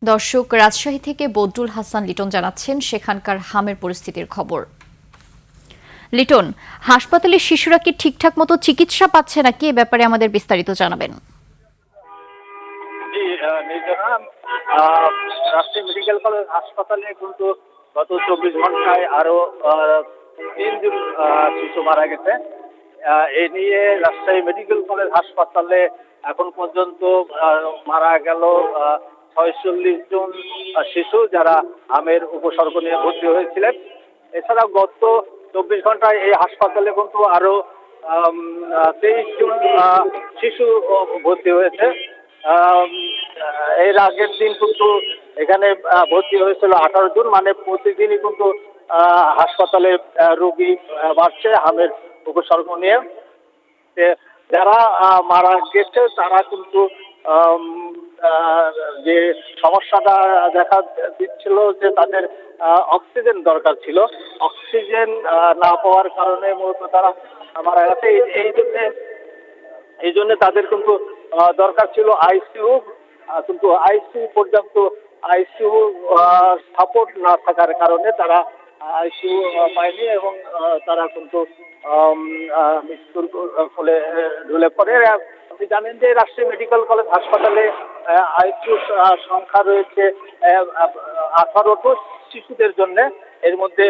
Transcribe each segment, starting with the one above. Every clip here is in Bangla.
দর্শক, রাজশাহী থেকে বদরুল হাসান লিটন জানাচ্ছেন সেখানকার হামের পরিস্থিতির খবর। লিটন, হাসপাতালে শিশুরা কি ঠিকঠাক মতো চিকিৎসা পাচ্ছে নাকি, এ ব্যাপারে আমাদের বিস্তারিত জানাবেন। জি, নির্জনা, রাজশাহী মেডিকেল কলেজ হাসপাতালে কিন্তু গত 24 ঘন্টায় আরো 3 জন শিশু মারা গেছে। এ নিয়ে রাজশাহী মেডিকেল কলেজ হাসপাতালে এখন পর্যন্ত মারা গেল 46 জন শিশু, যারা আমের উপসর্গ নিয়ে ভর্তি হয়েছিলেন। এছাড়া গত 24 ঘন্টায় এই হাসপাতালে কিন্তু আরো 23 জন শিশু ভর্তি হয়েছে। আম, এর আগের দিন কিন্তু এখানে ভর্তি হয়েছিল 18 জন, মানে প্রতিদিনই কিন্তু হাসপাতালে রোগী বাড়ছে হামের উপসর্গ নিয়ে। যারা মারা গেছে তারা কিন্তু আম, যে সমস্যাটা দেখা দিচ্ছিল যে তাদের অক্সিজেন দরকার ছিল, অক্সিজেন না পাওয়ার কারণে মূলত তারা মারা গেছে। এই জন্য তাদের কিন্তু দরকার ছিল আইসিইউ, কিন্তু আইসিইউ পর্যাপ্ত আইসিইউ সাপোর্ট না থাকার কারণে তারা আইসিইউ পায়নি এবং তারা কিন্তু মৃত্যুর ফলে ঢলে পড়ে। আপনি জানেন যে রাজশাহী মেডিকেল কলেজ হাসপাতালে আইসিইউ সংখ্যা রয়েছে 18টি শিশুদের জন্য। এর মধ্যে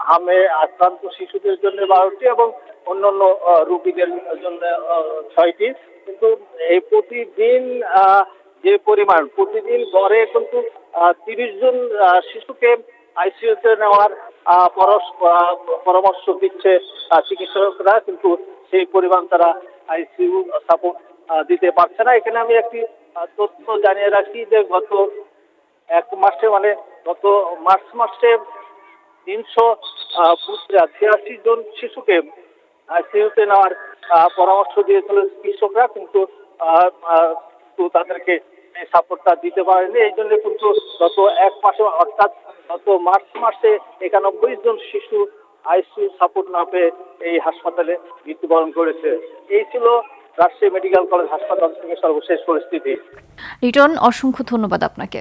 হামে আক্রান্ত শিশুদের জন্য 12টি এবং অন্যান্য রোগীদের জন্য 6টি। কিন্তু এই প্রতিদিন যে পরিমাণ, প্রতিদিন গড়ে কিন্তু 30 জন শিশুকে আইসিইউতে নেওয়ার পরামর্শ দিচ্ছে চিকিৎসকরা, কিন্তু সেই পরিমাণ তারা আইসিইউ সাপোর্ট দিতে পারছে না। এখানে আমি একটি তথ্য জানিয়ে রাখি যে গত এক মাসে, মানে গত মার্চ মাসে 386 জন শিশুকে আইসিইউতে নেওয়ার পরামর্শ দিয়েছিল চিকিৎসকরা, কিন্তু তাদেরকে এই সাপোর্টটা দিতে পারেনি। এই জন্য কিন্তু গত এক মাসে, অর্থাৎ গত মার্চ মাসে 91 জন শিশু আইসিইউ সাপোর্ট না পেয়ে এই হাসপাতালে মৃত্যুবরণ করেছে। এই ছিল রাজশাহী মেডিকেল কলেজ হাসপাতাল থেকে সর্বশেষ পরিস্থিতি। লিটন, অসংখ্য ধন্যবাদ আপনাকে।